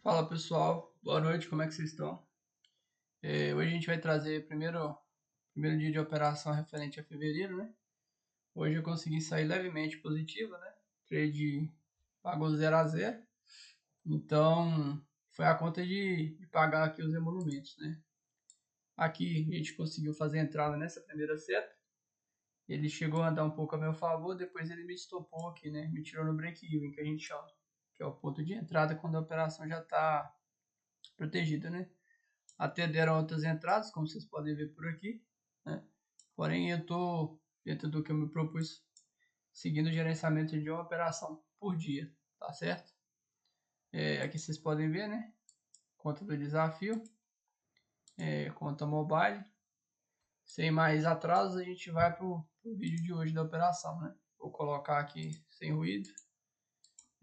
Fala pessoal, boa noite, como é que vocês estão? Hoje a gente vai trazer primeiro dia de operação referente a fevereiro, né? Hoje eu consegui sair levemente positivo, né? Trade pagou 0 a 0, então foi a conta de pagar aqui os emolumentos, né? Aqui a gente conseguiu fazer a entrada nessa primeira seta, ele chegou a andar um pouco a meu favor, depois ele me estopou aqui, né? Me tirou no break-even, que a gente chama, que é o ponto de entrada quando a operação já está protegida, né? Até deram outras entradas, como vocês podem ver por aqui, né? Porém, eu estou dentro do que eu me propus, seguindo o gerenciamento de uma operação por dia, tá certo? Aqui vocês podem ver, né? Conta do desafio, conta mobile. Sem mais atrasos, a gente vai para o vídeo de hoje da operação, né? Vou colocar aqui sem ruído,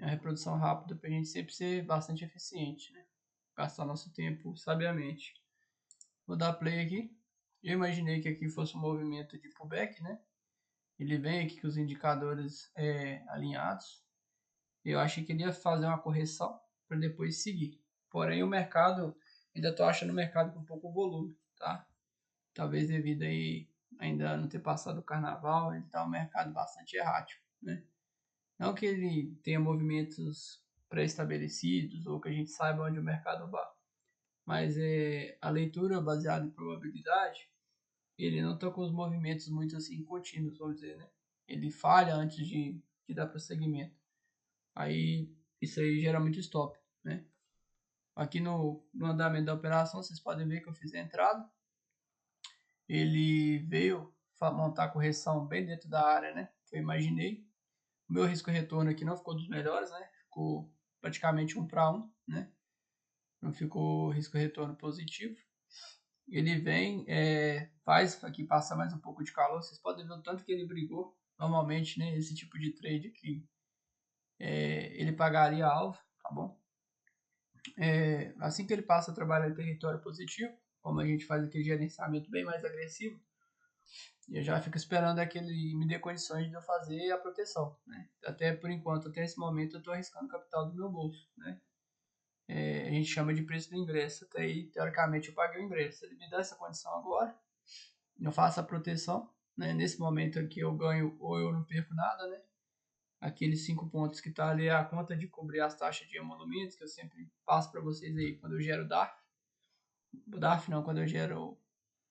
a reprodução rápida para a gente sempre ser bastante eficiente, né? Gastar nosso tempo sabiamente. Vou dar play aqui. Eu imaginei que aqui fosse um movimento de pullback, né? Ele vem aqui com os indicadores alinhados. Eu achei que ele ia fazer uma correção para depois seguir. Porém, o mercado, ainda estou achando o mercado com pouco volume, tá? Talvez devido aí ainda não ter passado o carnaval, ele está um mercado bastante errático, né? Não que ele tenha movimentos pré-estabelecidos ou que a gente saiba onde o mercado vai, mas a leitura baseada em probabilidade, ele não está com os movimentos muito assim contínuos, vamos dizer, né? Ele falha antes de dar prosseguimento. Aí isso aí gera muito stop, né? Aqui no andamento da operação, vocês podem ver que eu fiz a entrada. Ele veio montar a correção bem dentro da área, né? Que eu imaginei. O meu risco retorno aqui não ficou dos melhores, né? Ficou praticamente 1 para 1, né? Não ficou risco retorno positivo. Ele vem, faz aqui passar mais um pouco de calor. Vocês podem ver o tanto que ele brigou. Normalmente, né, esse tipo de trade aqui, ele pagaria alvo, tá bom? Assim que ele passa a trabalhar em território positivo, como a gente faz aquele gerenciamento bem mais agressivo, eu já fico esperando que ele me dê condições de eu fazer a proteção, né? Até por enquanto, até esse momento, eu estou arriscando o capital do meu bolso, né? A gente chama de preço do ingresso. Até aí, teoricamente, eu paguei o ingresso. Ele me dá essa condição agora, eu faço a proteção, né? Nesse momento aqui eu ganho ou eu não perco nada, né? Aqueles 5 pontos que tá ali é a conta de cobrir as taxas de emolumentos que eu sempre passo para vocês aí quando eu gero DARF. DARF não, quando eu gero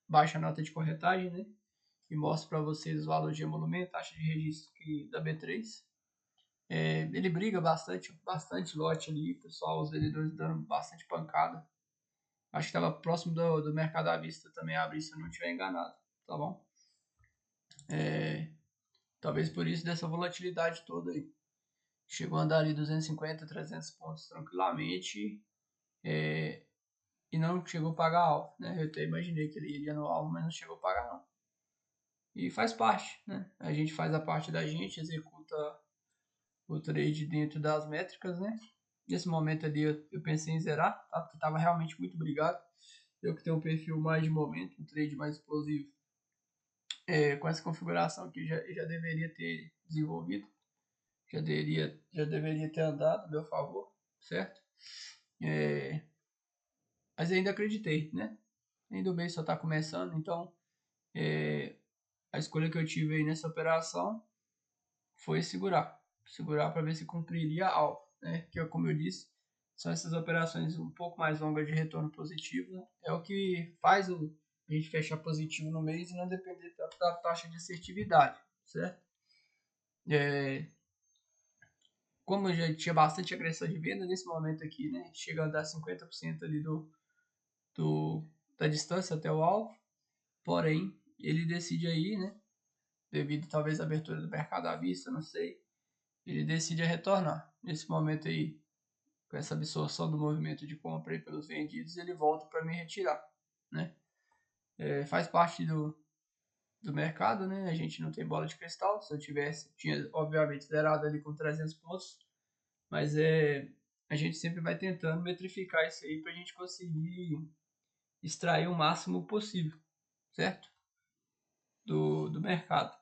baixa nota de corretagem, né? E mostro para vocês os valores de emolumento, taxa de registro da B3. Ele briga bastante lote ali, pessoal, os vendedores dando bastante pancada. Acho que estava próximo do mercado à vista também abrir, se eu não estiver enganado, tá bom? Talvez por isso dessa volatilidade toda aí. Chegou a andar ali 250, 300 pontos tranquilamente, e não chegou a pagar alvo, né? Eu até imaginei que ele iria no alvo, mas não chegou a pagar não. E faz parte, né? A gente faz a parte da gente, executa o trade dentro das métricas, né? Nesse momento ali eu pensei em zerar, tá? Porque estava realmente muito brigado. Eu que tenho um perfil mais de momento, um trade mais explosivo, com essa configuração aqui já deveria ter desenvolvido, já deveria ter andado a meu favor, certo? Mas ainda acreditei, né? Ainda o mês só está começando, então a escolha que eu tive aí nessa operação foi segurar para ver se cumpriria algo, né? Que como eu disse, são essas operações um pouco mais longas de retorno positivo, né? É o que faz a gente fechar positivo no mês e não depender tanto da taxa de assertividade, certo? Como eu já tinha bastante agressão de venda nesse momento aqui, né? Chega a dar 50% ali da distância até o alvo, porém ele decide aí, né? Devido talvez à abertura do mercado à vista, não sei, ele decide retornar. Nesse momento aí, com essa absorção do movimento de compra aí pelos vendidos, ele volta para me retirar, né? Faz parte do mercado, né? A gente não tem bola de cristal. Se eu tivesse, tinha obviamente zerado ali com 300 pontos, mas a gente sempre vai tentando metrificar isso aí para a gente conseguir extrair o máximo possível, certo? Do mercado.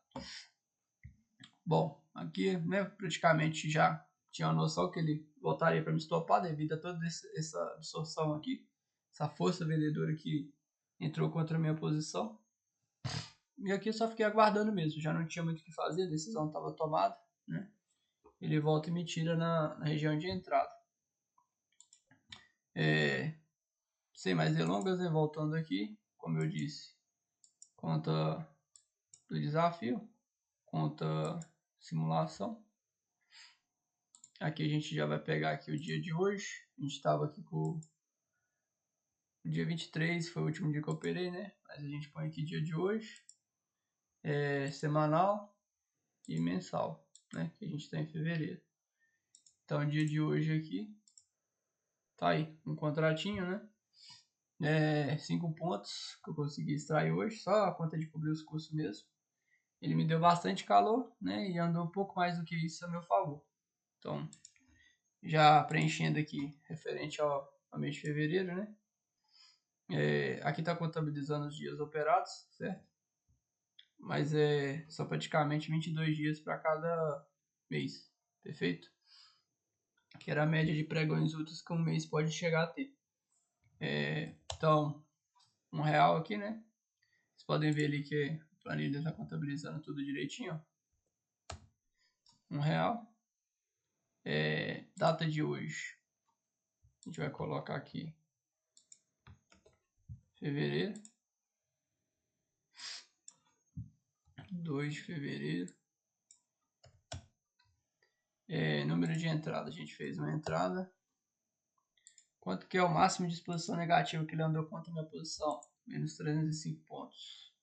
Bom, aqui, né, praticamente já tinha uma noção que ele voltaria para me estopar devido a toda essa absorção aqui, essa força vendedora que entrou contra a minha posição. E aqui eu só fiquei aguardando mesmo, já não tinha muito o que fazer, a decisão estava tomada, né? Ele volta e me tira na região de entrada. Sem mais delongas, né? Voltando aqui, como eu disse, conta do desafio, conta simulação. Aqui a gente já vai pegar aqui o dia de hoje. A gente estava aqui com o dia 23, foi o último dia que eu operei, né? Mas a gente põe aqui dia de hoje, semanal e mensal, né? Que a gente está em fevereiro. Então, o dia de hoje aqui, tá aí, um contratinho, né? 5 pontos que eu consegui extrair hoje, só a conta de cobrir os custos mesmo. Ele me deu bastante calor, né? E andou um pouco mais do que isso a meu favor. Então, já preenchendo aqui referente ao mês de fevereiro, né? Aqui está contabilizando os dias operados, certo? Mas são praticamente 22 dias para cada mês, perfeito? Que era a média de pregões úteis que um mês pode chegar a ter. Então, R$1 aqui, né? Vocês podem ver ali que a planilha está contabilizando tudo direitinho. R$1. Data de hoje. A gente vai colocar aqui fevereiro. 2 de fevereiro. Número de entrada. A gente fez uma entrada. Quanto que é o máximo de exposição negativa que ele andou contra a minha posição? Menos 305 pontos.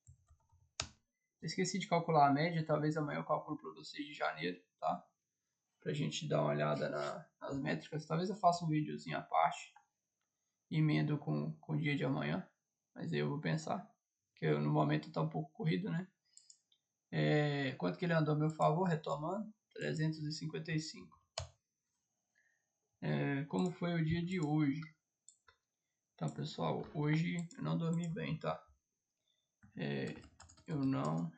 Esqueci de calcular a média. Talvez amanhã eu calculo para vocês de janeiro, tá? Pra gente dar uma olhada nas métricas. Talvez eu faça um videozinho à parte. Emendo com o dia de amanhã. Mas aí eu vou pensar. Porque no momento tá um pouco corrido, né? Quanto que ele andou a meu favor? Retomando. 355. Como foi o dia de hoje? Então, pessoal, hoje eu não dormi bem, tá? Eu não...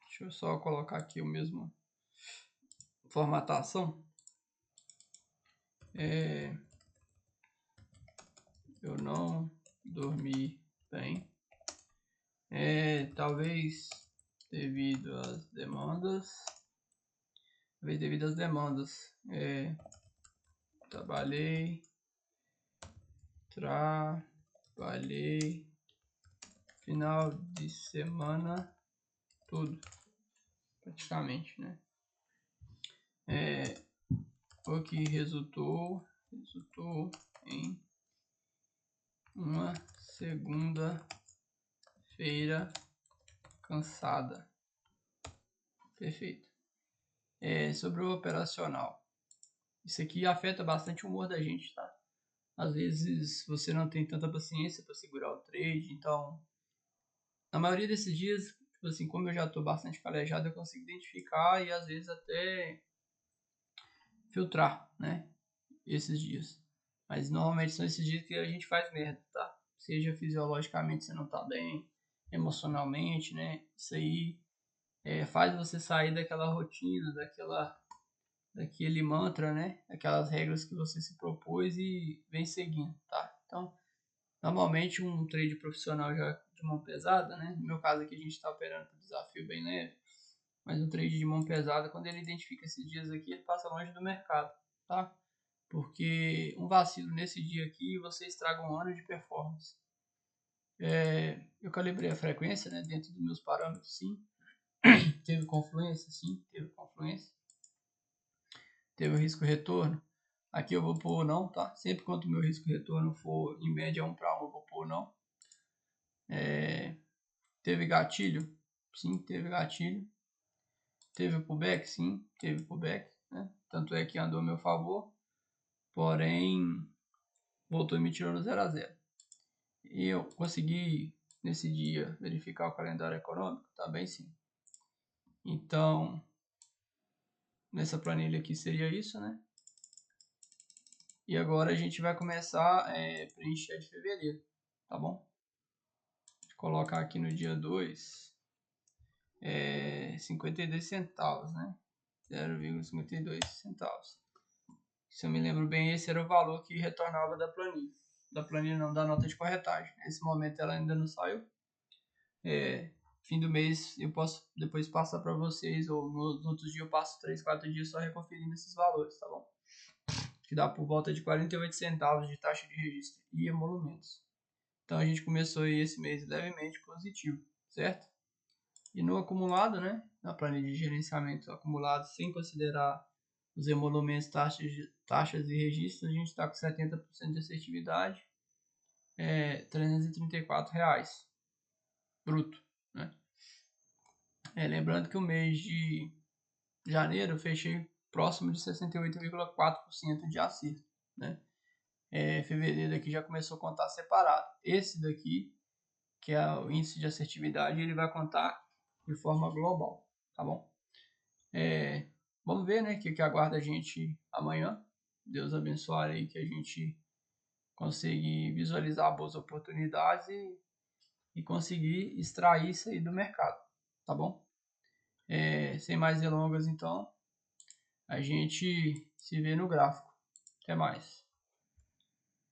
Deixa eu só colocar aqui o mesmo... Formatação. Eu não dormi bem. Talvez devido às demandas. Trabalhei. Final de semana. Tudo. Praticamente, né? O que resultou em uma segunda-feira cansada. Perfeito. Sobre o operacional. Isso aqui afeta bastante o humor da gente, tá? Às vezes você não tem tanta paciência para segurar o trade, então na maioria desses dias, tipo assim, como eu já estou bastante calejado, eu consigo identificar e às vezes até filtrar, né? Esses dias. Mas normalmente são esses dias que a gente faz merda, tá? Seja fisiologicamente você não tá bem, emocionalmente, né? Isso aí faz você sair daquela rotina, daquele mantra, né? Aquelas regras que você se propôs e vem seguindo, tá? Então, normalmente um trade profissional já de mão pesada, né? No meu caso aqui a gente está operando com desafio bem leve, mas um trade de mão pesada, quando ele identifica esses dias aqui, ele passa longe do mercado, tá? Porque um vacilo nesse dia aqui, você estraga um ano de performance. Eu calibrei a frequência, né? Dentro dos meus parâmetros, sim. Teve confluência, sim, teve confluência. Teve o risco retorno. Aqui eu vou pôr não, tá? Sempre quando o meu risco retorno for em média 1 para 1, eu vou pôr não. Teve gatilho? Sim, teve gatilho. Teve pullback? Sim, teve pullback, né? Tanto é que andou a meu favor, porém voltou e me tirou no 0 a 0. E eu consegui nesse dia verificar o calendário econômico? Tá bem, sim. Então, nessa planilha aqui seria isso, né? E agora a gente vai começar a preencher a de fevereiro, tá bom? Vou colocar aqui no dia 2, 52 centavos, né? 0,52 centavos. Se eu me lembro bem, esse era o valor que retornava da planilha. Da planilha não, da nota de corretagem. Nesse momento ela ainda não saiu. Fim do mês eu posso depois passar para vocês, ou nos outros dias eu passo 3, 4 dias só reconferindo esses valores, tá bom? Que dá por volta de 48 centavos de taxa de registro e emolumentos. Então a gente começou aí esse mês levemente positivo, certo? E no acumulado, né, na planilha de gerenciamento acumulado, sem considerar os emolumentos, taxas e registros, a gente está com 70% de assertividade, R$334 bruto, né? Lembrando que o mês de janeiro eu fechei próximo de 68,4% de acerto, né? Fevereiro aqui já começou a contar separado. Esse daqui, que é o índice de assertividade, ele vai contar de forma global, tá bom? Vamos ver, né, o que aguarda a gente amanhã. Deus abençoe aí que a gente consiga visualizar boas oportunidades e conseguir extrair isso aí do mercado, tá bom? Sem mais delongas, então, a gente se vê no gráfico. Até mais.